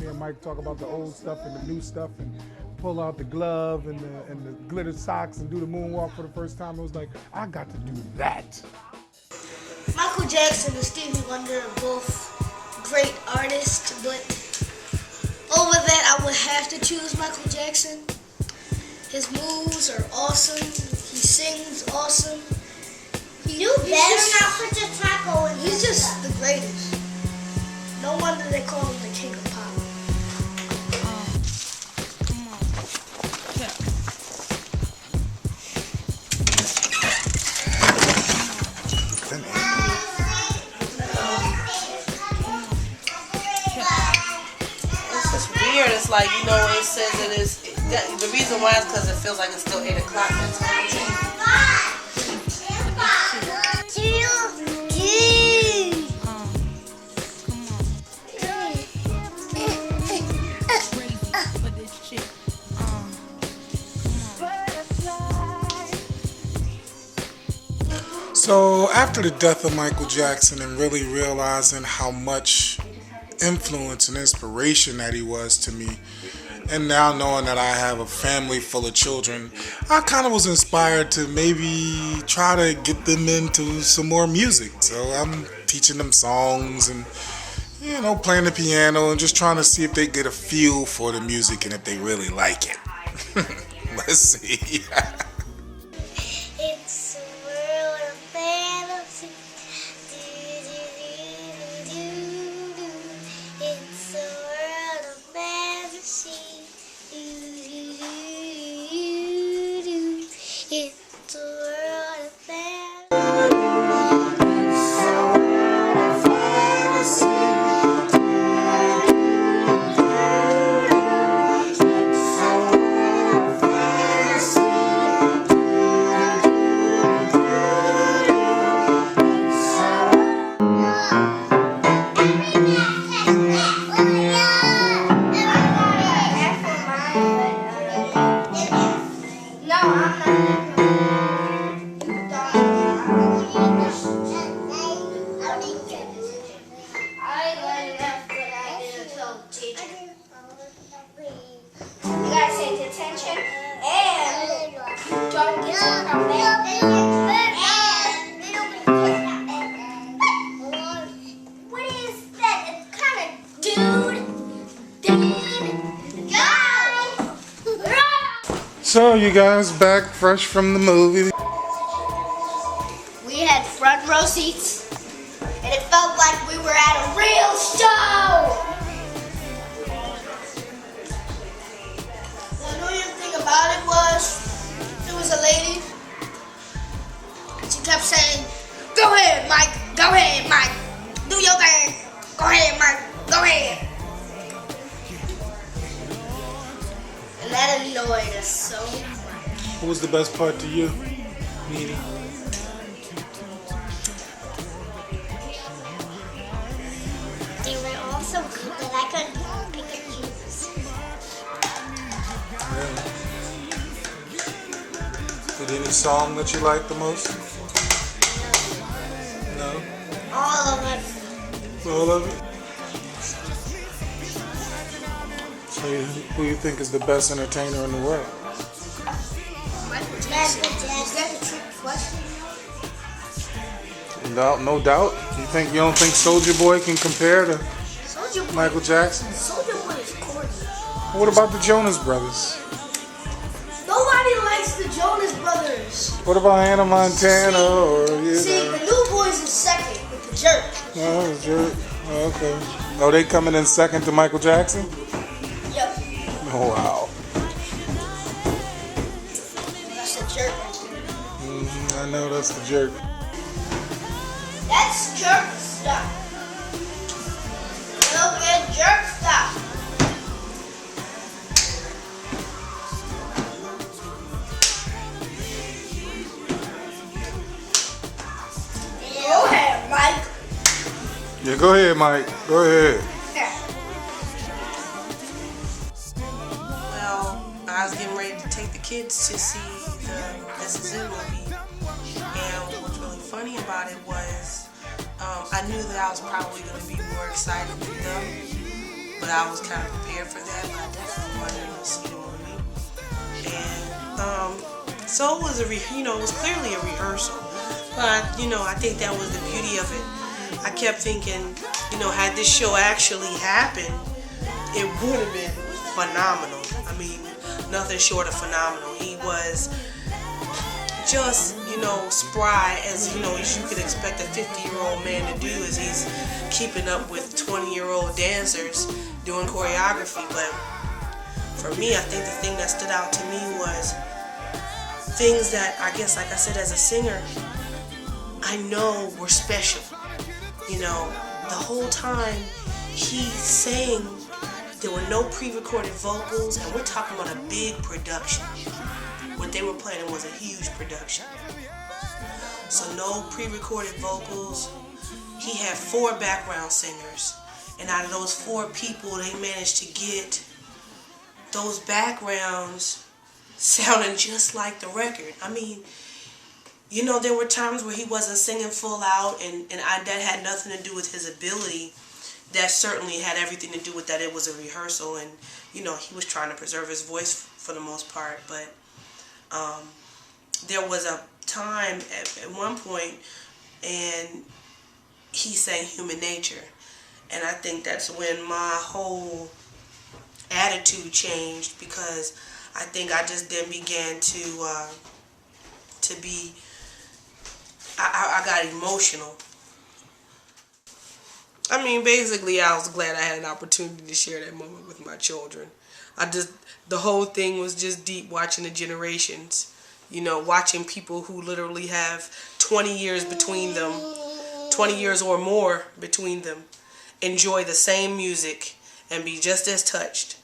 hearing Mike talk about the old stuff and the new stuff and pull out the glove and the glitter socks and do the moonwalk for the first time, it was like, I got to do that. Michael Jackson and Stevie Wonder are both great artists, but over that I would have to choose Michael Jackson. His moves are awesome. He sings awesome. He's just the greatest. No wonder they call him the king of pop. Weird. It's like, you know, it says it is. The reason why is because it feels like it's still 8 o'clock. That's what I'm saying. So after the death of Michael Jackson and really realizing how much influence and inspiration that he was to me, and now knowing that I have a family full of children, I kind of was inspired to maybe try to get them into some more music. So I'm teaching them songs and, you know, playing the piano and just trying to see if they get a feel for the music and if they really like it. Let's see. It's a world of fantasy. It's a world of fantasy. It's a world of fantasy. So you guys back fresh from the movie? We had front row seats, and it felt like we were at a real show. The annoying thing about it was, there was a lady, and she kept saying, "Go ahead, Mike. Go ahead, Mike. Do your thing. Go ahead, Mike. Go ahead." And that annoyed us so much. What was the best part to you, Nene? They were all so good that I couldn't pick and choose. Really? Did any song that you liked the most? No? All of it. All of it? So who you think is the best entertainer in the world? Michael Jackson. Is that a trick question? No doubt. You don't think Soulja Boy can compare to Soulja Boy. Michael Jackson? Soulja Boy is corny. What about the Jonas Brothers? Nobody likes the Jonas Brothers. What about Hannah Montana or See, the New Boys is second with the Jerk. No, the Jerk. Oh, okay. Oh, they coming in second to Michael Jackson? Yep. Oh wow. That's the Jerk. I know that's the Jerk. That's Jerk stuff. Look at Jerk stuff. Go ahead, Mike. Yeah, go ahead, Mike. Go ahead. Well, I was getting ready to take the kids to see the This Is It movie. And what's really funny about it was I knew that I was probably going to be more excited than them. but I was kind of prepared for that. But I definitely wanted to see the movie, and so it was it was clearly a rehearsal. But I think that was the beauty of it. I kept thinking, had this show actually happened, it would have been phenomenal. I mean, nothing short of phenomenal. He was just, spry as you could expect a 50-year-old man to do, as he's keeping up with 20-year-old dancers doing choreography. But for me, I think the thing that stood out to me was things that, I guess, like I said, as a singer, I know were special. The whole time he sang, there were no pre-recorded vocals, and we're talking about a big production. What they were playing was a huge production. So no pre-recorded vocals. He had 4 background singers, and out of those 4 people, they managed to get those backgrounds sounding just like the record. I mean, there were times where he wasn't singing full out, and that had nothing to do with his ability. That certainly had everything to do with that it was a rehearsal, and he was trying to preserve his voice for the most part. But there was a time at one point, and he sang Human Nature, and I think that's when my whole attitude changed, because I think I just then began to be, I got emotional. I mean, basically, I was glad I had an opportunity to share that moment with my children. The whole thing was just deep, watching the generations, watching people who literally have 20 years between them, 20 years or more between them, enjoy the same music and be just as touched